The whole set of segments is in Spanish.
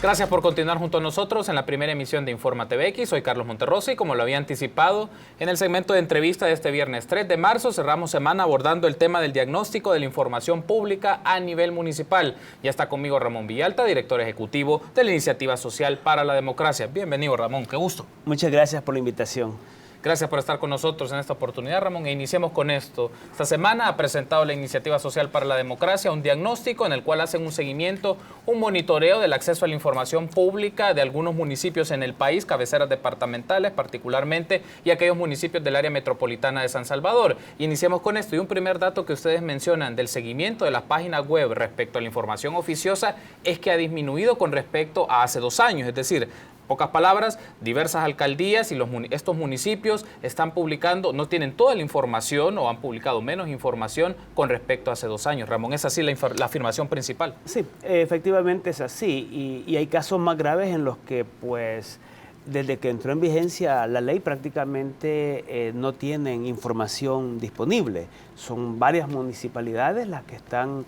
Gracias por continuar junto a nosotros en la primera emisión de Informa TVX. Soy Carlos Monterrosa y como lo había anticipado en el segmento de entrevista de este viernes 3 de marzo, cerramos semana abordando el tema del diagnóstico de la información pública a nivel municipal. Ya está conmigo Ramón Villalta, director ejecutivo de la Iniciativa Social para la Democracia. Bienvenido, Ramón, qué gusto. Muchas gracias por la invitación. Gracias por estar con nosotros en esta oportunidad, Ramón. E iniciemos con esto. Esta semana ha presentado la Iniciativa Social para la Democracia un diagnóstico en el cual hacen un seguimiento, un monitoreo del acceso a la información pública de algunos municipios en el país, cabeceras departamentales particularmente, y aquellos municipios del área metropolitana de San Salvador. Y iniciemos con esto. Y un primer dato que ustedes mencionan del seguimiento de las páginas web respecto a la información oficiosa es que ha disminuido con respecto a hace 2 años. Es decir, pocas palabras, diversas alcaldías y estos municipios están publicando, no tienen toda la información o han publicado menos información con respecto a hace 2 años. Ramón, ¿es así la afirmación principal? Sí, efectivamente es así y hay casos más graves en los que pues desde que entró en vigencia la ley prácticamente no tienen información disponible. Son varias municipalidades las que están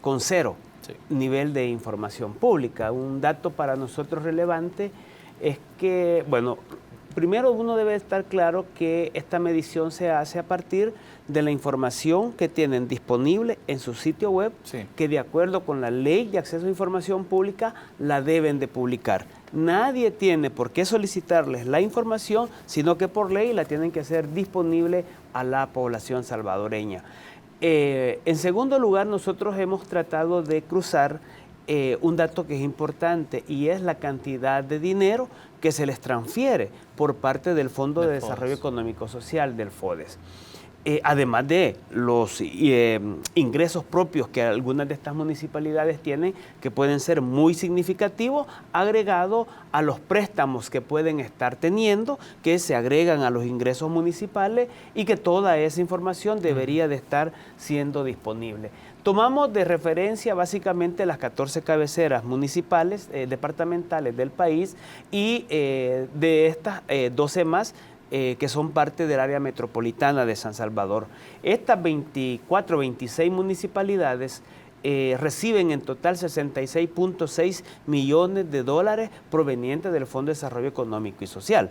con cero nivel de información pública. Un dato para nosotros relevante es que, bueno, primero uno debe estar claro que esta medición se hace a partir de la información que tienen disponible en su sitio web, que de acuerdo con la Ley de Acceso a Información Pública la deben de publicar. Nadie tiene por qué solicitarles la información, sino que por ley la tienen que hacer disponible a la población salvadoreña. En segundo lugar, nosotros hemos tratado de cruzar un dato que es importante y es la cantidad de dinero que se les transfiere por parte del Fondo de Desarrollo Económico Social, del FODES. Además de los ingresos propios que algunas de estas municipalidades tienen, que pueden ser muy significativos, agregado a los préstamos que pueden estar teniendo, que se agregan a los ingresos municipales y que toda esa información debería de estar siendo disponible. Tomamos de referencia básicamente las 14 cabeceras municipales, departamentales del país y de estas 12 más que son parte del área metropolitana de San Salvador. Estas 24, 26 municipalidades reciben en total 66.6 millones de dólares provenientes del Fondo de Desarrollo Económico y Social.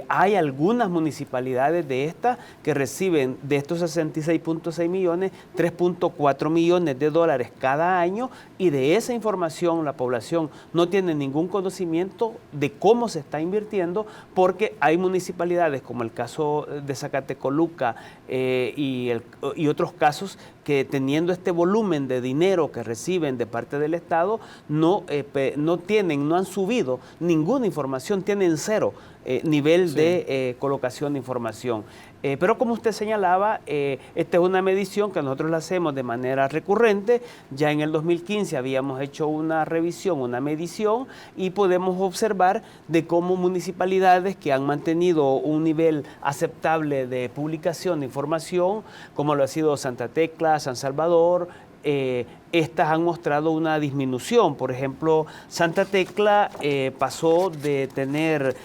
Hay algunas municipalidades de estas que reciben de estos 66.6 millones, 3.4 millones de dólares cada año, y de esa información la población no tiene ningún conocimiento de cómo se está invirtiendo, porque hay municipalidades como el caso de Zacatecoluca y otros casos que teniendo este volumen de dinero que reciben de parte del Estado, no han subido ninguna información, tienen cero nivel de colocación de información. Pero como usted señalaba, esta es una medición que nosotros la hacemos de manera recurrente. Ya en el 2015 habíamos hecho una revisión, una medición, y podemos observar de cómo municipalidades que han mantenido un nivel aceptable de publicación de información, como lo ha sido Santa Tecla, San Salvador, estas han mostrado una disminución. Por ejemplo, Santa Tecla pasó de tener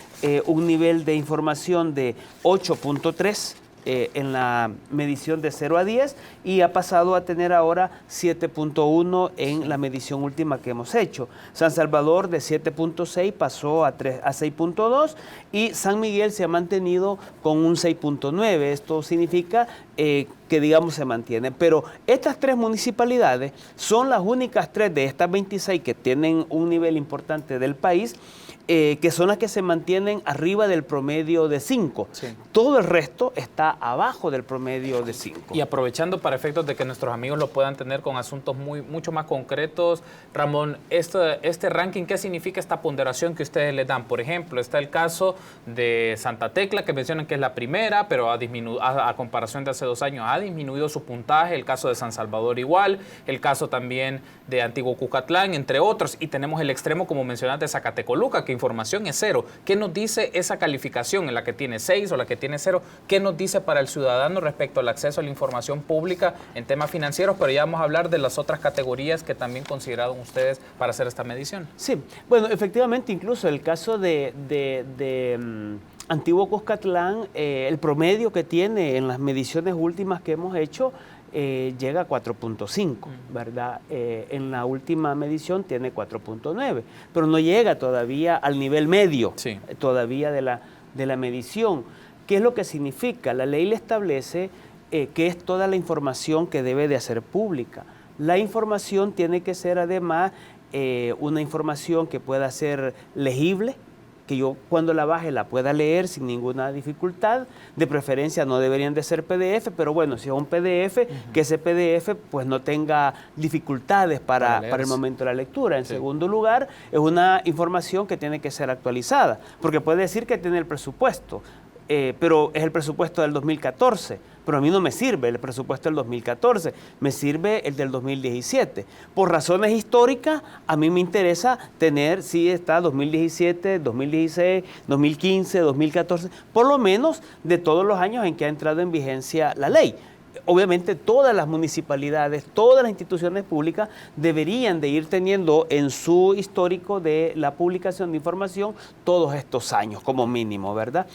un nivel de información de 8.3 en la medición de 0 a 10 y ha pasado a tener ahora 7.1 en la medición última que hemos hecho. San Salvador de 7.6 pasó a 6.2 y San Miguel se ha mantenido con un 6.9. Esto significa que digamos se mantiene. Pero estas 3 municipalidades son las únicas 3 de estas 26 que tienen un nivel importante del país, que son las que se mantienen arriba del promedio de 5. Todo el resto está abajo del promedio de 5. Y aprovechando para efectos de que nuestros amigos lo puedan tener con asuntos mucho más concretos, Ramón, este ranking, ¿qué significa esta ponderación que ustedes le dan? Por ejemplo, está el caso de Santa Tecla, que mencionan que es la primera, pero a comparación de hace 2 años ha disminuido su puntaje. El caso de San Salvador igual, el caso también de Antiguo Cucatlán, entre otros. Y tenemos el extremo, como mencionaste, de Zacatecoluca, que información es 0. ¿Qué nos dice esa calificación en la que tiene 6 o la que tiene 0? ¿Qué nos dice para el ciudadano respecto al acceso a la información pública en temas financieros? Pero ya vamos a hablar de las otras categorías que también consideraron ustedes para hacer esta medición. Sí, bueno, efectivamente, incluso el caso de Antiguo Cuscatlán, el promedio que tiene en las mediciones últimas que hemos hecho llega a 4.5, ¿verdad? En la última medición tiene 4.9, pero no llega todavía al nivel medio, sí, todavía de la medición. ¿Qué es lo que significa? La ley le establece que es toda la información que debe de hacer pública. La información tiene que ser además una información que pueda ser legible, que yo cuando la baje la pueda leer sin ninguna dificultad. De preferencia no deberían de ser PDF, pero bueno, si es un PDF, que ese PDF pues no tenga dificultades para el momento de la lectura. En segundo lugar, es una información que tiene que ser actualizada, porque puede decir que tiene el presupuesto, pero es el presupuesto del 2014, pero a mí no me sirve el presupuesto del 2014, me sirve el del 2017. Por razones históricas, a mí me interesa tener, si está 2017, 2016, 2015, 2014, por lo menos de todos los años en que ha entrado en vigencia la ley. Obviamente todas las municipalidades, todas las instituciones públicas deberían de ir teniendo en su histórico de la publicación de información todos estos años como mínimo, ¿verdad?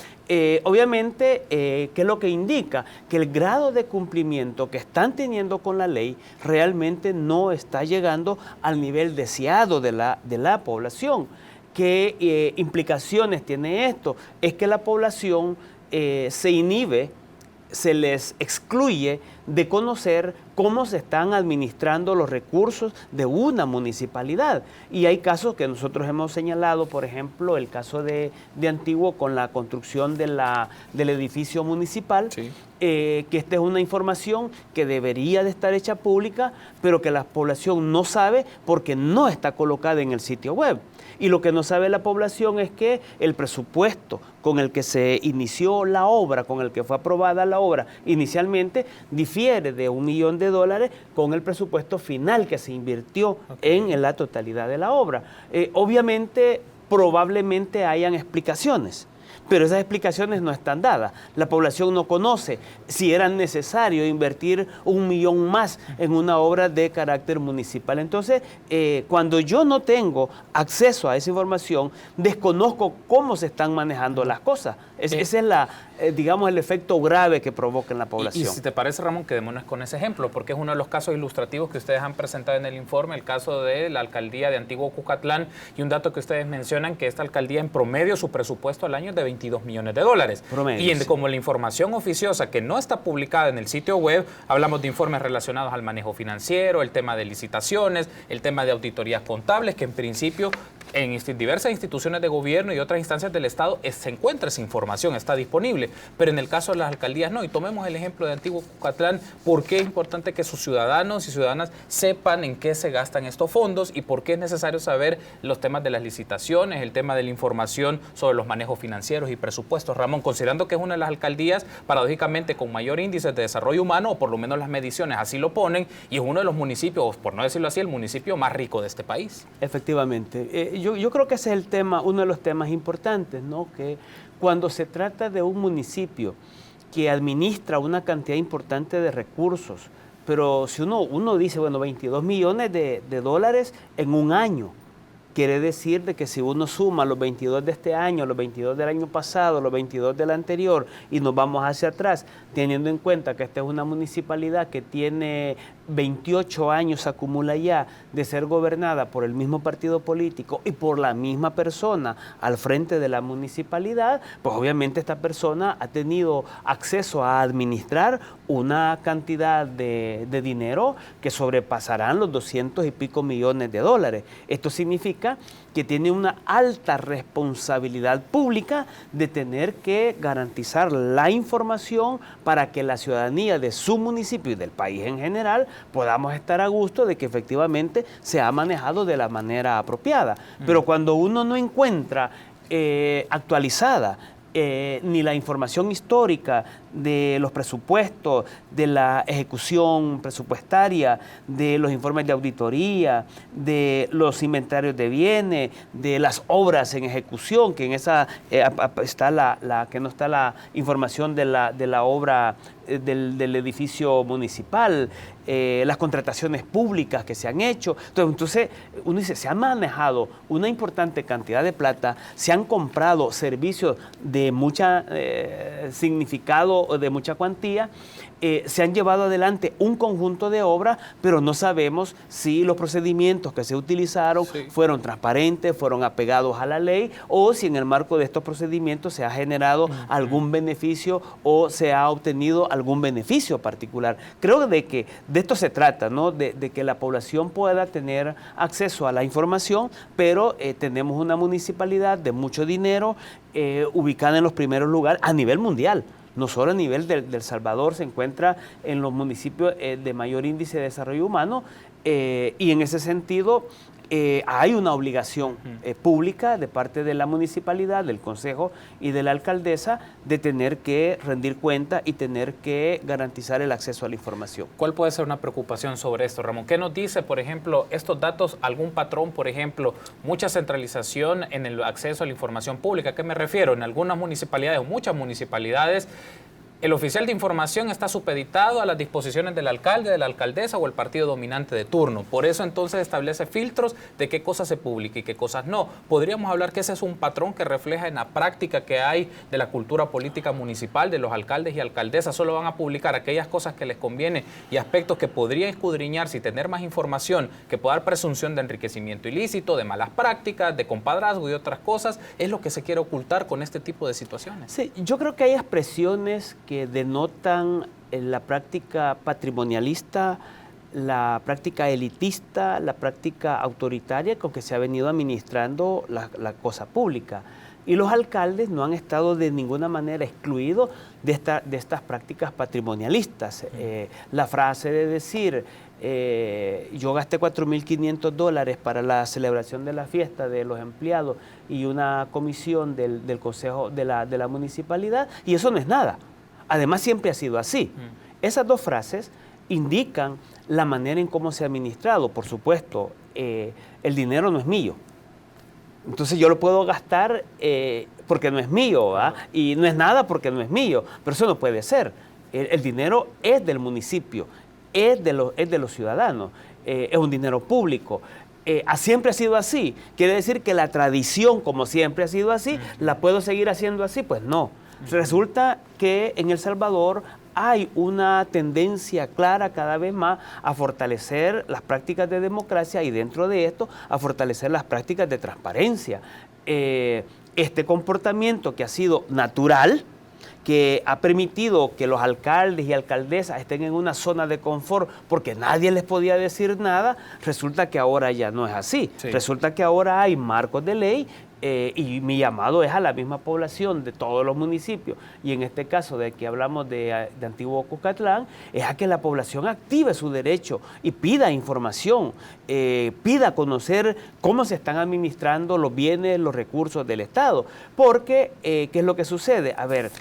Obviamente, ¿qué es lo que indica? Que el grado de cumplimiento que están teniendo con la ley realmente no está llegando al nivel deseado de la población. ¿Qué implicaciones tiene esto? Es que la población se inhibe, se les excluye de conocer cómo se están administrando los recursos de una municipalidad. Y hay casos que nosotros hemos señalado, por ejemplo, el caso de Antiguo con la construcción del edificio municipal, sí, que esta es una información que debería de estar hecha pública, pero que la población no sabe porque no está colocada en el sitio web. Y lo que no sabe la población es que el presupuesto con el que se inició la obra, con el que fue aprobada la obra inicialmente, difiere de $1 millón con el presupuesto final que se invirtió en la totalidad de la obra. Obviamente, probablemente hayan explicaciones, pero esas explicaciones no están dadas. La población no conoce si era necesario invertir $1 millón más en una obra de carácter municipal. Entonces, cuando yo no tengo acceso a esa información, desconozco cómo se están manejando las cosas. Ese es digamos, el efecto grave que provoca en la población. Y si te parece, Ramón, quedémonos con ese ejemplo, porque es uno de los casos ilustrativos que ustedes han presentado en el informe, el caso de la alcaldía de Antiguo Cucatlán, y un dato que ustedes mencionan, que esta alcaldía en promedio su presupuesto al año es de $22 millones. Promedio, y como la información oficiosa que no está publicada en el sitio web, hablamos de informes relacionados al manejo financiero, el tema de licitaciones, el tema de auditorías contables, que en principio en diversas instituciones de gobierno y otras instancias del Estado se encuentra esa información, está disponible, pero en el caso de las alcaldías no. Y tomemos el ejemplo de Antiguo Cucatlán, ¿por qué es importante que sus ciudadanos y ciudadanas sepan en qué se gastan estos fondos y por qué es necesario saber los temas de las licitaciones, el tema de la información sobre los manejos financieros y presupuestos? Ramón, considerando que es una de las alcaldías, paradójicamente, con mayor índice de desarrollo humano, o por lo menos las mediciones así lo ponen, y es uno de los municipios, por no decirlo así, el municipio más rico de este país. Efectivamente. Yo creo que ese es el tema, uno de los temas importantes, ¿no? Que cuando se trata de un municipio que administra una cantidad importante de recursos, pero si uno dice, bueno, $22 millones en un año, quiere decir de que si uno suma los 22 de este año, los 22 del año pasado, los 22 del anterior y nos vamos hacia atrás, teniendo en cuenta que esta es una municipalidad que tiene 28 años acumula ya de ser gobernada por el mismo partido político y por la misma persona al frente de la municipalidad, pues obviamente esta persona ha tenido acceso a administrar una cantidad de dinero que sobrepasarán los 200 y pico millones de dólares. Esto significa que tiene una alta responsabilidad pública de tener que garantizar la información para que la ciudadanía de su municipio y del país en general podamos estar a gusto de que efectivamente se ha manejado de la manera apropiada. Pero cuando uno no encuentra actualizada ni la información histórica de los presupuestos, de la ejecución presupuestaria, de los informes de auditoría, de los inventarios de bienes, de las obras en ejecución, que en esa está que no está la información de la obra del edificio municipal, las contrataciones públicas que se han hecho. Entonces, uno dice, se ha manejado una importante cantidad de plata, se han comprado servicios de mucha significado o de mucha cuantía, se han llevado adelante un conjunto de obras, pero no sabemos si los procedimientos que se utilizaron fueron transparentes, fueron apegados a la ley, o si en el marco de estos procedimientos se ha generado algún beneficio o se ha obtenido algún beneficio particular. Creo que de esto se trata, ¿no? De que la población pueda tener acceso a la información, pero tenemos una municipalidad de mucho dinero ubicada en los primeros lugares a nivel mundial. No solo a nivel del Salvador, se encuentra en los municipios de mayor índice de desarrollo humano, y en ese sentido hay una obligación pública de parte de la municipalidad, del consejo y de la alcaldesa de tener que rendir cuenta y tener que garantizar el acceso a la información. ¿Cuál puede ser una preocupación sobre esto, Ramón? ¿Qué nos dice, por ejemplo, estos datos, algún patrón, por ejemplo, mucha centralización en el acceso a la información pública? ¿A qué me refiero? En algunas municipalidades o muchas municipalidades, el oficial de información está supeditado a las disposiciones del alcalde, de la alcaldesa o el partido dominante de turno. Por eso entonces establece filtros de qué cosas se publica y qué cosas no. Podríamos hablar que ese es un patrón que refleja en la práctica que hay de la cultura política municipal, de los alcaldes y alcaldesas. Solo van a publicar aquellas cosas que les conviene y aspectos que podrían escudriñarse y tener más información que pueda dar presunción de enriquecimiento ilícito, de malas prácticas, de compadrazgo y otras cosas. Es lo que se quiere ocultar con este tipo de situaciones. Sí, yo creo que hay expresiones que denotan la práctica patrimonialista, la práctica elitista, la práctica autoritaria con que se ha venido administrando la cosa pública. Y los alcaldes no han estado de ninguna manera excluidos de estas prácticas patrimonialistas. La frase de decir, yo gasté $4.500 para la celebración de la fiesta de los empleados y una comisión del consejo de la municipalidad, y eso no es nada. Además, siempre ha sido así. Esas dos frases indican la manera en cómo se ha administrado. Por supuesto, el dinero no es mío. Entonces yo lo puedo gastar porque no es mío, ¿verdad? Y no es nada porque no es mío. Pero eso no puede ser. El dinero es del municipio, es de los ciudadanos, es un dinero público. Siempre ha sido así. ¿Quiere decir que la tradición, como siempre ha sido así, la puedo seguir haciendo así? Pues no. Resulta que en El Salvador hay una tendencia clara cada vez más a fortalecer las prácticas de democracia y dentro de esto a fortalecer las prácticas de transparencia. Este comportamiento que ha sido natural, que ha permitido que los alcaldes y alcaldesas estén en una zona de confort porque nadie les podía decir nada, resulta que ahora ya no es así. Sí. Resulta que ahora hay marcos de ley y mi llamado es a la misma población de todos los municipios, y en este caso de que hablamos de Antiguo Cuscatlán, es a que la población active su derecho y pida información, pida conocer cómo se están administrando los bienes, los recursos del Estado, porque ¿qué es lo que sucede? A ver,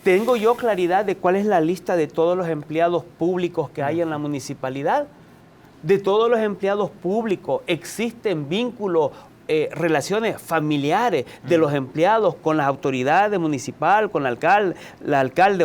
¿tengo yo claridad de cuál es la lista de todos los empleados públicos que hay en la municipalidad? De todos los empleados públicos existen vínculos, relaciones familiares de los empleados con las autoridades municipales, con el alcalde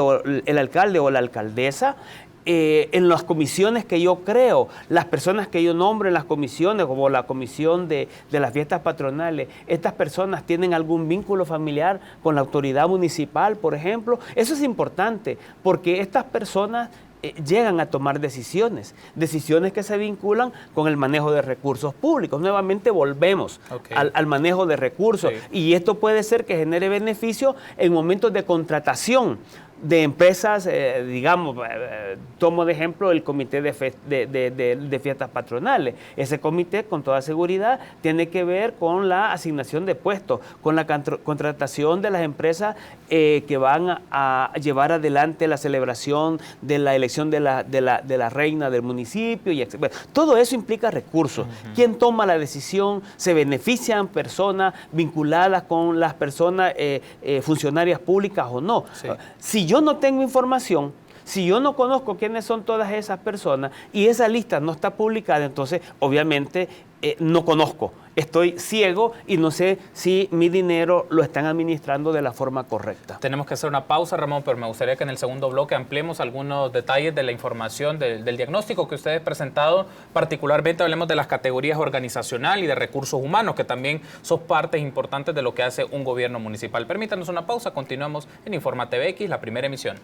o la alcaldesa. En las comisiones que yo creo, las personas que yo nombro en las comisiones, como la comisión de las fiestas patronales, estas personas tienen algún vínculo familiar con la autoridad municipal, por ejemplo. Eso es importante, porque estas personas llegan a tomar decisiones que se vinculan con el manejo de recursos públicos. Nuevamente volvemos al manejo de recursos, y esto puede ser que genere beneficio en momentos de contratación de empresas, digamos, tomo de ejemplo el comité de fiestas patronales. Ese comité, con toda seguridad, tiene que ver con la asignación de puestos, con la contratación de las empresas que van a llevar adelante la celebración de la elección de la reina del municipio. Bueno, todo eso implica recursos. ¿Quién toma la decisión? ¿Se benefician personas vinculadas con las personas funcionarias públicas o no? Sí. Si yo no tengo información, si yo no conozco quiénes son todas esas personas y esa lista no está publicada, entonces obviamente no conozco estoy ciego y no sé si mi dinero lo están administrando de la forma correcta. Tenemos que hacer una pausa, Ramón, pero me gustaría que en el segundo bloque ampliemos algunos detalles de la información del diagnóstico que ustedes presentado. Particularmente hablemos de las categorías organizacional y de recursos humanos, que también son partes importantes de lo que hace un gobierno municipal. Permítanos una pausa, continuamos en Informa TVX, la primera emisión.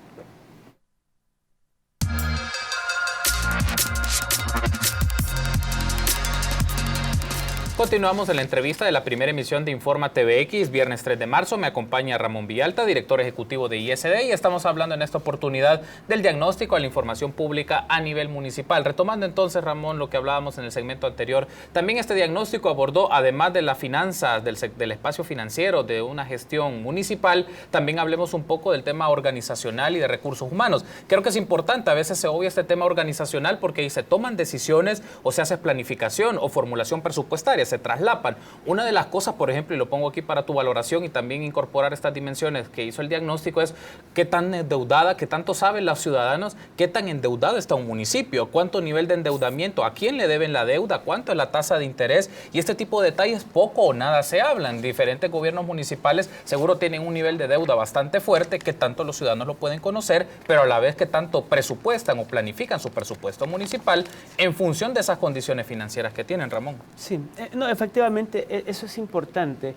Continuamos en la entrevista de la primera emisión de Informa TVX, viernes 3 de marzo. Me acompaña Ramón Villalta, director ejecutivo de ISD, y estamos hablando en esta oportunidad del diagnóstico de la información pública a nivel municipal. Retomando entonces, Ramón, lo que hablábamos en el segmento anterior, también este diagnóstico abordó, además de las finanzas, del espacio financiero, de una gestión municipal, también hablemos un poco del tema organizacional y de recursos humanos. Creo que es importante, a veces se obvia este tema organizacional porque ahí se toman decisiones o se hace planificación o formulación presupuestaria, se traslapan. Una de las cosas, por ejemplo, y lo pongo aquí para tu valoración y también incorporar estas dimensiones que hizo el diagnóstico, es qué tan endeudada, qué tanto saben los ciudadanos, qué tan endeudado está un municipio, cuánto nivel de endeudamiento, a quién le deben la deuda, cuánto es la tasa de interés, y este tipo de detalles poco o nada se hablan. Diferentes gobiernos municipales seguro tienen un nivel de deuda bastante fuerte, que tanto los ciudadanos lo pueden conocer, pero a la vez que tanto presupuestan o planifican su presupuesto municipal en función de esas condiciones financieras que tienen, Ramón. Sí, no, efectivamente, eso es importante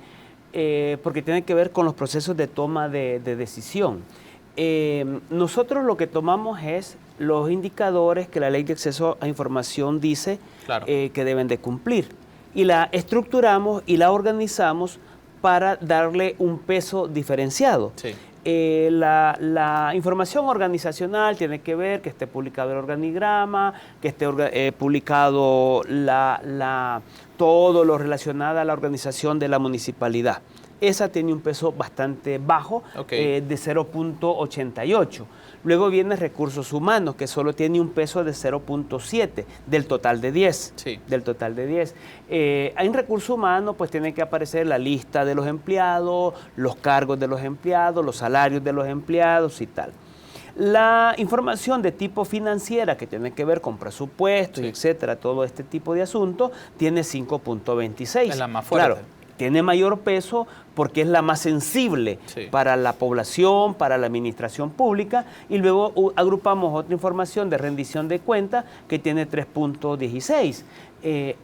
porque tiene que ver con los procesos de toma de decisión. Nosotros lo que tomamos es los indicadores que la Ley de Acceso a Información dice que deben de cumplir, y la estructuramos y la organizamos para darle un peso diferenciado. Sí. La información organizacional tiene que ver que esté publicado el organigrama, que esté publicado todo lo relacionado a la organización de la municipalidad. Esa tiene un peso bastante bajo, de 0.88. Luego viene recursos humanos, que solo tiene un peso de 0.7 del total de 10. Sí. Del total de 10. En recursos humanos, pues tiene que aparecer la lista de los empleados, los cargos de los empleados, los salarios de los empleados y tal. La información de tipo financiera, que tiene que ver con presupuestos, sí, etcétera, todo este tipo de asuntos, tiene 5.26. Es la más fuerte. Claro, tiene mayor peso porque es la más sensible, sí, para la población, para la administración pública, y luego agrupamos otra información de rendición de cuentas que tiene 3.16.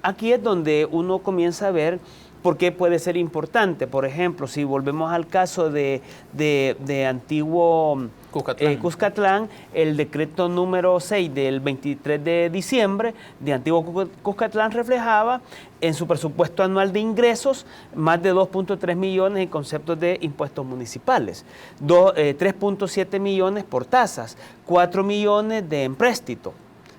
Aquí es donde uno comienza a ver por qué puede ser importante. Por ejemplo, si volvemos al caso de antiguo Cuscatlán, el decreto número 6 del 23 de diciembre de antiguo Cuscatlán reflejaba en su presupuesto anual de ingresos más de 2.3 millones en conceptos de impuestos municipales, 3.7 millones por tasas, 4 millones de empréstito.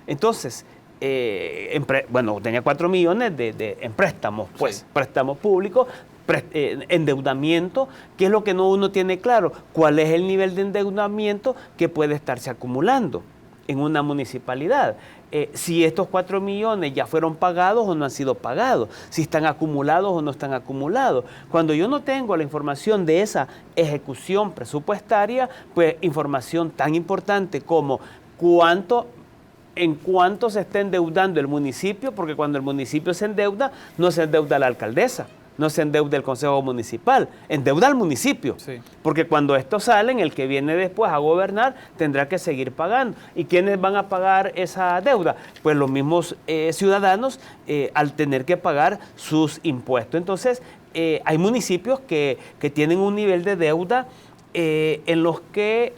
Entonces, tenía 4 millones en préstamos, pues, sí, préstamos públicos, endeudamiento, que es lo que uno tiene claro, cuál es el nivel de endeudamiento que puede estarse acumulando en una municipalidad. Si estos 4 millones ya fueron pagados o no han sido pagados, si están acumulados o no están acumulados. Cuando yo no tengo la información de esa ejecución presupuestaria, pues información tan importante como en cuánto se está endeudando el municipio, porque cuando el municipio se endeuda, no se endeuda la alcaldesa, no se endeuda el consejo municipal, endeuda al municipio. Sí. Porque cuando estos salen, el que viene después a gobernar tendrá que seguir pagando. ¿Y quiénes van a pagar esa deuda? Pues los mismos ciudadanos al tener que pagar sus impuestos. Entonces, hay municipios que tienen un nivel de deuda en los que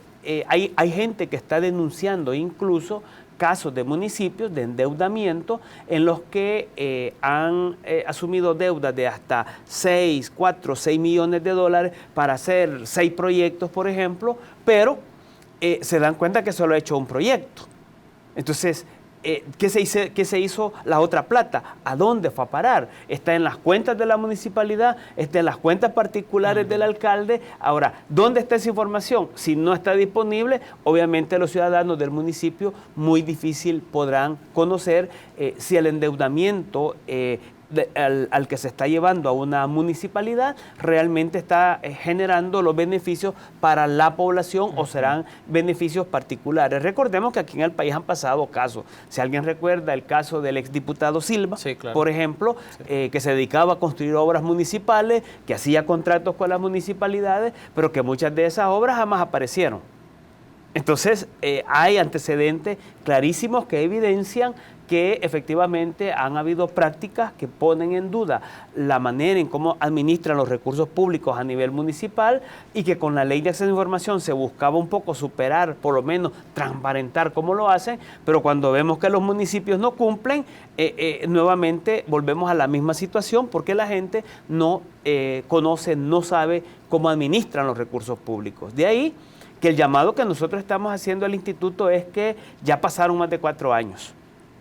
hay gente que está denunciando incluso casos de municipios de endeudamiento en los que han asumido deudas de hasta 6 millones de dólares para hacer 6 proyectos, por ejemplo, pero se dan cuenta que solo ha hecho un proyecto. Entonces, ¿qué se hizo la otra plata? ¿A dónde fue a parar? ¿Está en las cuentas de la municipalidad? ¿Está en las cuentas particulares del alcalde? Ahora, ¿dónde está esa información? Si no está disponible, obviamente los ciudadanos del municipio muy difícil podrán conocer si el endeudamiento al que se está llevando a una municipalidad realmente está generando los beneficios para la población o serán beneficios particulares. Recordemos que aquí en el país han pasado casos. Si alguien recuerda el caso del exdiputado Silva, sí, claro, por ejemplo, que se dedicaba a construir obras municipales, que hacía contratos con las municipalidades, pero que muchas de esas obras jamás aparecieron. Entonces, hay antecedentes clarísimos que evidencian que efectivamente han habido prácticas que ponen en duda la manera en cómo administran los recursos públicos a nivel municipal y que con la ley de acceso a la información se buscaba un poco superar, por lo menos transparentar cómo lo hacen, pero cuando vemos que los municipios no cumplen, nuevamente volvemos a la misma situación porque la gente no conoce, no sabe cómo administran los recursos públicos. De ahí que el llamado que nosotros estamos haciendo al instituto es que ya pasaron más de 4 años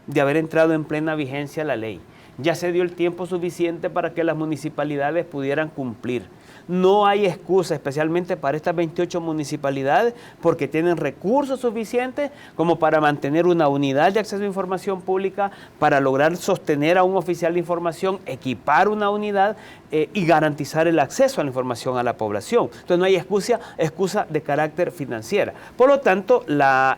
de haber entrado en plena vigencia la ley. Ya se dio el tiempo suficiente para que las municipalidades pudieran cumplir. No hay excusa, especialmente para estas 28 municipalidades, porque tienen recursos suficientes como para mantener una unidad de acceso a información pública, para lograr sostener a un oficial de información, equipar una unidad y garantizar el acceso a la información a la población. Entonces no hay excusa de carácter financiera. Por lo tanto,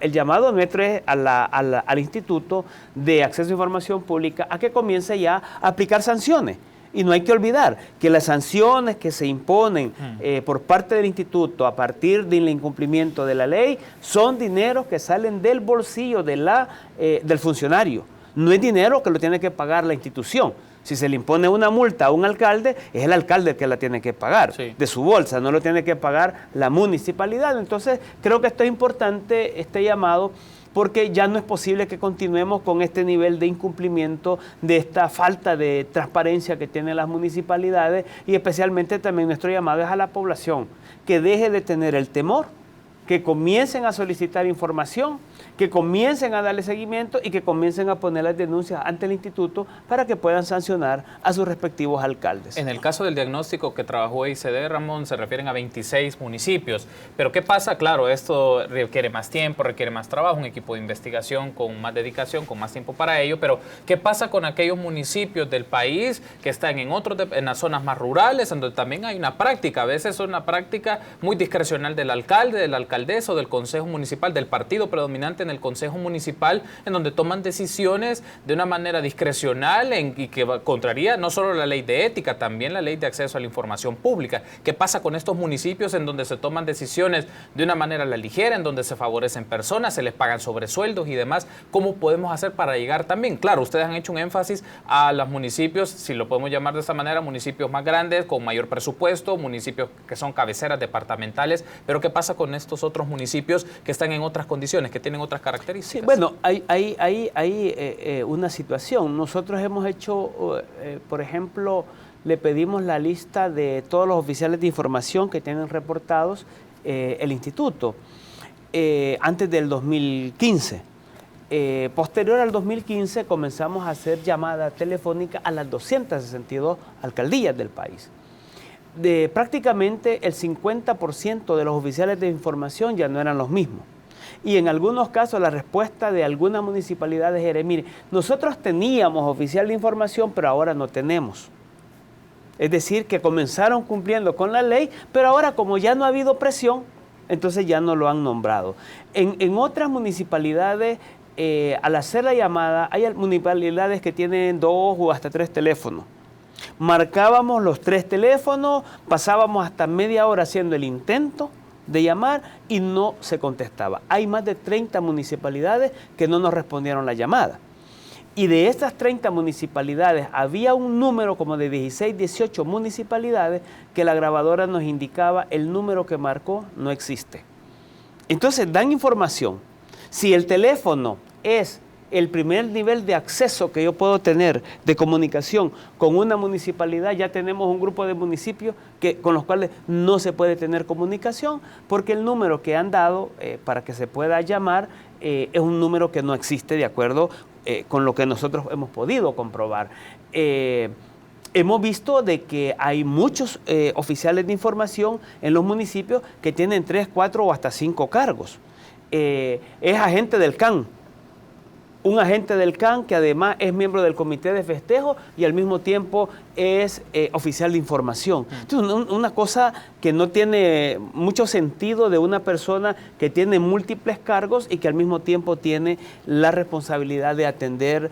el llamado nuestro es al Instituto de Acceso a Información Pública a que comience ya a aplicar sanciones. Y no hay que olvidar que las sanciones que se imponen por parte del instituto a partir del incumplimiento de la ley son dineros que salen del bolsillo del funcionario. No es dinero que lo tiene que pagar la institución. Si se le impone una multa a un alcalde, es el alcalde el que la tiene que pagar, sí, de su bolsa, no lo tiene que pagar la municipalidad. Entonces, creo que esto es importante, este llamado, porque ya no es posible que continuemos con este nivel de incumplimiento, de esta falta de transparencia que tienen las municipalidades y especialmente también nuestro llamado es a la población, que deje de tener el temor, que comiencen a solicitar información, que comiencen a darle seguimiento y que comiencen a poner las denuncias ante el instituto para que puedan sancionar a sus respectivos alcaldes. En el caso del diagnóstico que trabajó ICD, Ramón, se refieren a 26 municipios. Pero ¿qué pasa? Claro, esto requiere más tiempo, requiere más trabajo, un equipo de investigación con más dedicación, con más tiempo para ello. Pero ¿qué pasa con aquellos municipios del país que están en las zonas más rurales, en donde también hay una práctica? A veces es una práctica muy discrecional del alcalde, de la alcaldesa o del consejo municipal, del partido predominante en el consejo municipal, en donde toman decisiones de una manera discrecional y que contraría no solo la ley de ética, también la ley de acceso a la información pública. ¿Qué pasa con estos municipios en donde se toman decisiones de una manera a la ligera, en donde se favorecen personas, se les pagan sobresueldos y demás? ¿Cómo podemos hacer para llegar también? Claro, ustedes han hecho un énfasis a los municipios, si lo podemos llamar de esta manera, municipios más grandes, con mayor presupuesto, municipios que son cabeceras departamentales, pero ¿qué pasa con estos otros municipios que están en otras condiciones, que tienen otras características? Sí, bueno, hay una situación. Nosotros hemos hecho, por ejemplo, le pedimos la lista de todos los oficiales de información que tienen reportados el instituto antes del 2015. Posterior al 2015 comenzamos a hacer llamada telefónica a las 262 alcaldías del país. Prácticamente el 50% de los oficiales de información ya no eran los mismos. Y en algunos casos la respuesta de algunas municipalidades era, mire, nosotros teníamos oficial de información, pero ahora no tenemos. Es decir, que comenzaron cumpliendo con la ley, pero ahora como ya no ha habido presión, entonces ya no lo han nombrado. En otras municipalidades, al hacer la llamada, hay municipalidades que tienen 2 o hasta 3 teléfonos. Marcábamos los 3 teléfonos, pasábamos hasta media hora haciendo el intento de llamar y no se contestaba. Hay más de 30 municipalidades que no nos respondieron la llamada. Y de estas 30 municipalidades había un número como de 16, 18 municipalidades que la grabadora nos indicaba el número que marcó no existe. Entonces dan información. Si el teléfono es el primer nivel de acceso que yo puedo tener de comunicación con una municipalidad, ya tenemos un grupo de municipios con los cuales no se puede tener comunicación porque el número que han dado para que se pueda llamar es un número que no existe de acuerdo con lo que nosotros hemos podido comprobar. Hemos visto de que hay muchos oficiales de información en los municipios que tienen 3, 4 o hasta 5 cargos. Es agente del CAN, un agente del CAN que además es miembro del comité de festejo y al mismo tiempo es oficial de información. Entonces, una cosa que no tiene mucho sentido de una persona que tiene múltiples cargos y que al mismo tiempo tiene la responsabilidad de atender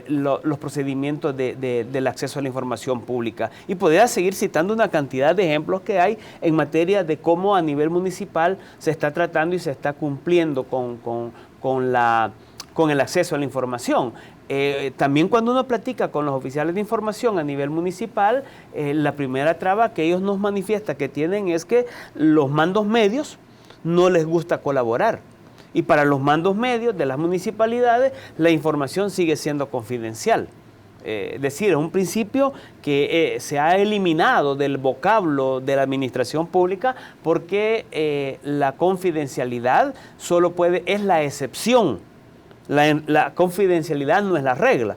los procedimientos del acceso a la información pública. Y podría seguir citando una cantidad de ejemplos que hay en materia de cómo a nivel municipal se está tratando y se está cumpliendo con el acceso a la información. También cuando uno platica con los oficiales de información a nivel municipal, la primera traba que ellos nos manifiestan que tienen es que los mandos medios no les gusta colaborar. Y para los mandos medios de las municipalidades, la información sigue siendo confidencial. Es decir, es un principio que se ha eliminado del vocablo de la administración pública porque la confidencialidad es la excepción. La confidencialidad no es la regla.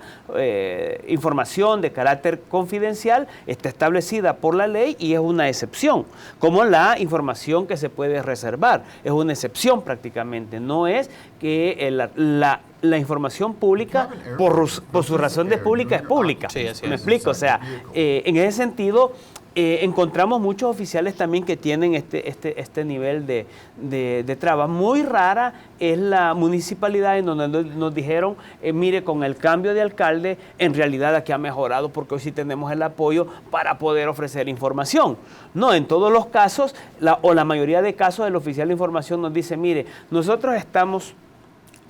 Información de carácter confidencial está establecida por la ley y es una excepción, como la información que se puede reservar. Es una excepción prácticamente. No es que la información pública, por su razón de pública, es pública. Sí, así es. ¿Me explico? O sea, en ese sentido, encontramos muchos oficiales también que tienen este nivel de trabas. Muy rara es la municipalidad en donde nos dijeron, mire, con el cambio de alcalde, en realidad aquí ha mejorado porque hoy sí tenemos el apoyo para poder ofrecer información. No, en todos los casos, la mayoría de casos, el oficial de información nos dice, mire, nosotros estamos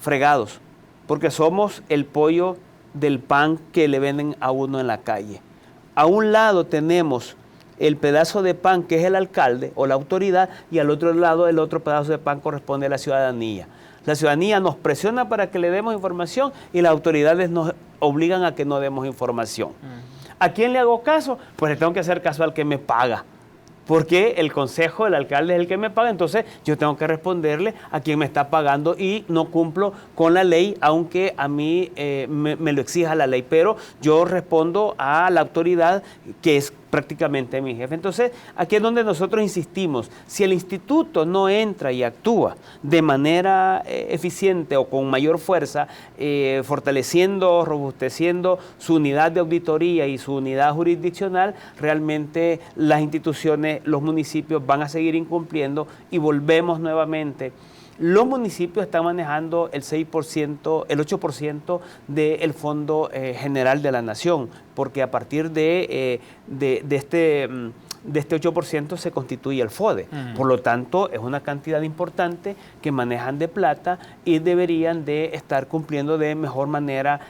fregados porque somos el pollo del pan que le venden a uno en la calle. A un lado tenemos el pedazo de pan que es el alcalde o la autoridad y al otro lado el otro pedazo de pan corresponde a la ciudadanía. La ciudadanía nos presiona para que le demos información y las autoridades nos obligan a que no demos información. ¿A quién le hago caso? Pues le tengo que hacer caso al que me paga. Porque el consejo del alcalde es el que me paga, entonces yo tengo que responderle a quien me está pagando y no cumplo con la ley, aunque a mí me lo exija la ley, pero yo respondo a la autoridad que es prácticamente mi jefe. Entonces, aquí es donde nosotros insistimos, si el instituto no entra y actúa de manera eficiente o con mayor fuerza, fortaleciendo, robusteciendo su unidad de auditoría y su unidad jurisdiccional, realmente las instituciones, los municipios van a seguir incumpliendo y volvemos nuevamente. Los municipios están manejando el 6%, el 8% del Fondo General de la Nación, porque a partir de este 8% se constituye el FODE. Por lo tanto, es una cantidad importante que manejan de plata y deberían de estar cumpliendo de mejor manera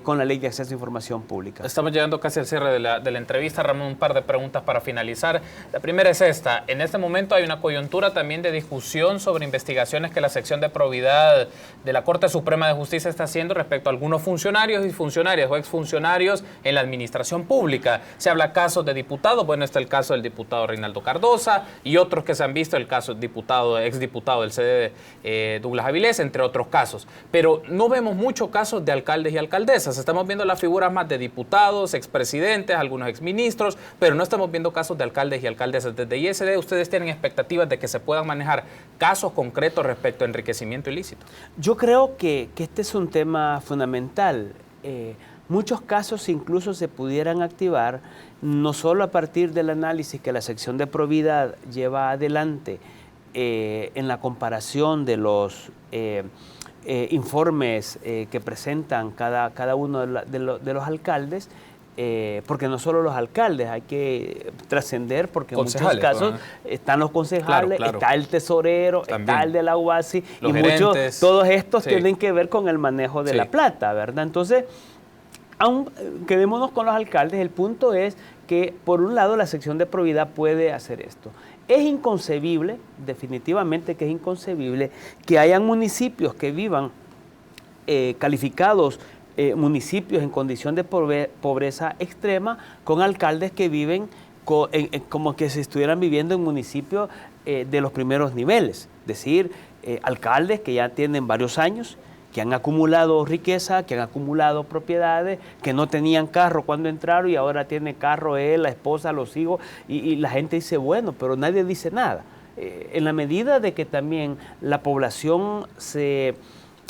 con la Ley de Acceso a Información Pública. Estamos llegando casi al cierre de la entrevista, Ramón, un par de preguntas para finalizar. La primera es esta. En este momento hay una coyuntura también de discusión sobre investigaciones que la sección de probidad de la Corte Suprema de Justicia está haciendo respecto a algunos funcionarios y funcionarias o exfuncionarios en la administración pública. Se habla casos de diputados, bueno, está el caso del diputado Reinaldo Cardosa y otros que se han visto, el caso del exdiputado del CD Douglas Avilés, entre otros casos. Pero no vemos muchos casos de alcaldes y alcaldesas. Estamos viendo las figuras más de diputados, expresidentes, algunos exministros, pero no estamos viendo casos de alcaldes y alcaldesas. Desde ISD, ¿ustedes tienen expectativas de que se puedan manejar casos concretos respecto a enriquecimiento ilícito? Yo creo que este es un tema fundamental. Muchos casos incluso se pudieran activar no solo a partir del análisis que la sección de probidad lleva adelante en la comparación de los informes que presentan cada uno de los alcaldes, porque no solo los alcaldes, hay que trascender porque en muchos casos están los concejales, claro. Está el tesorero, también está el de la UASI y muchos, todos estos tienen que ver con el manejo de la plata, ¿verdad? Entonces, aún quedémonos con los alcaldes, el punto es que por un lado la sección de probidad puede hacer esto. Es inconcebible, definitivamente que es inconcebible, que hayan municipios que vivan calificados municipios en condición de pobreza extrema con alcaldes que viven como que se estuvieran viviendo en municipios de los primeros niveles. Es decir, alcaldes que ya tienen varios años, que han acumulado riqueza, que han acumulado propiedades, que no tenían carro cuando entraron y ahora tiene carro él, la esposa, los hijos, y la gente dice, bueno, pero nadie dice nada. En la medida de que también la población se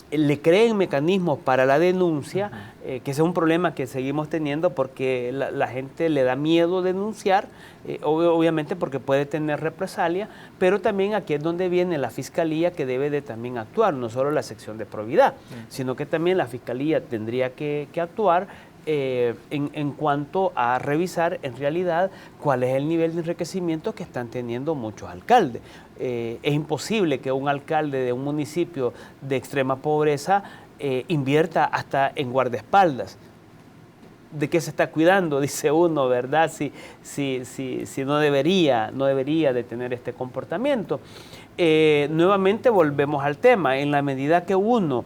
le creen mecanismos para la denuncia, que ese es un problema que seguimos teniendo porque la gente le da miedo denunciar, obviamente porque puede tener represalia, pero también aquí es donde viene la Fiscalía, que debe de también actuar, no solo la sección de probidad, sino que también la Fiscalía tendría que actuar en cuanto a revisar en realidad cuál es el nivel de enriquecimiento que están teniendo muchos alcaldes. Es imposible que un alcalde de un municipio de extrema pobreza invierta hasta en guardaespaldas. ¿De qué se está cuidando? Dice uno, ¿verdad? Si no debería de tener este comportamiento. Nuevamente volvemos al tema, en la medida que uno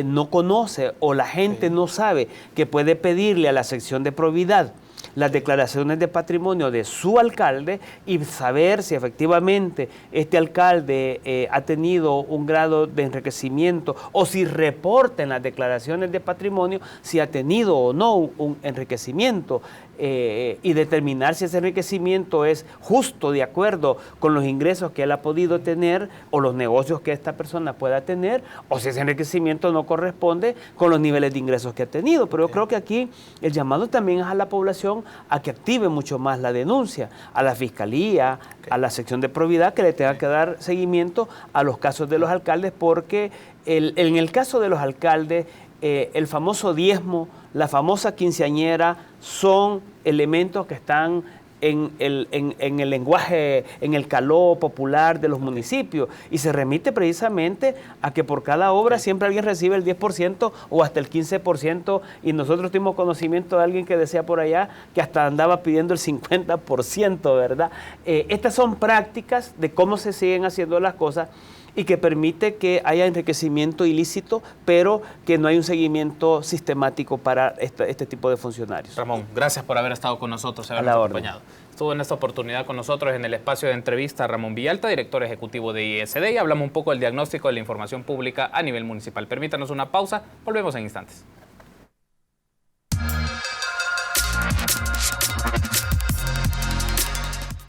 no conoce o la gente no sabe que puede pedirle a la sección de probidad las declaraciones de patrimonio de su alcalde y saber si efectivamente este alcalde ha tenido un grado de enriquecimiento o si reporta en las declaraciones de patrimonio si ha tenido o no un enriquecimiento y determinar si ese enriquecimiento es justo de acuerdo con los ingresos que él ha podido tener o los negocios que esta persona pueda tener o si ese enriquecimiento no corresponde con los niveles de ingresos que ha tenido. Pero yo creo que aquí el llamado también es a la población a que active mucho más la denuncia, a la Fiscalía, a la sección de probidad, que le tenga que dar seguimiento a los casos de los alcaldes, porque en el caso de los alcaldes, el famoso diezmo, la famosa quinceañera, son elementos que están en el lenguaje, en el caló popular de los municipios, y se remite precisamente a que por cada obra siempre alguien recibe el 10% o hasta el 15%, y nosotros tuvimos conocimiento de alguien que decía por allá que hasta andaba pidiendo el 50%, ¿verdad? Estas son prácticas de cómo se siguen haciendo las cosas y que permite que haya enriquecimiento ilícito, pero que no hay un seguimiento sistemático para este tipo de funcionarios. Ramón, gracias por haber estado con nosotros, habernos acompañado. Estuvo en esta oportunidad con nosotros en el espacio de entrevista Ramón Villalta, director ejecutivo de ISD, y hablamos un poco del diagnóstico de la información pública a nivel municipal. Permítanos una pausa, volvemos en instantes.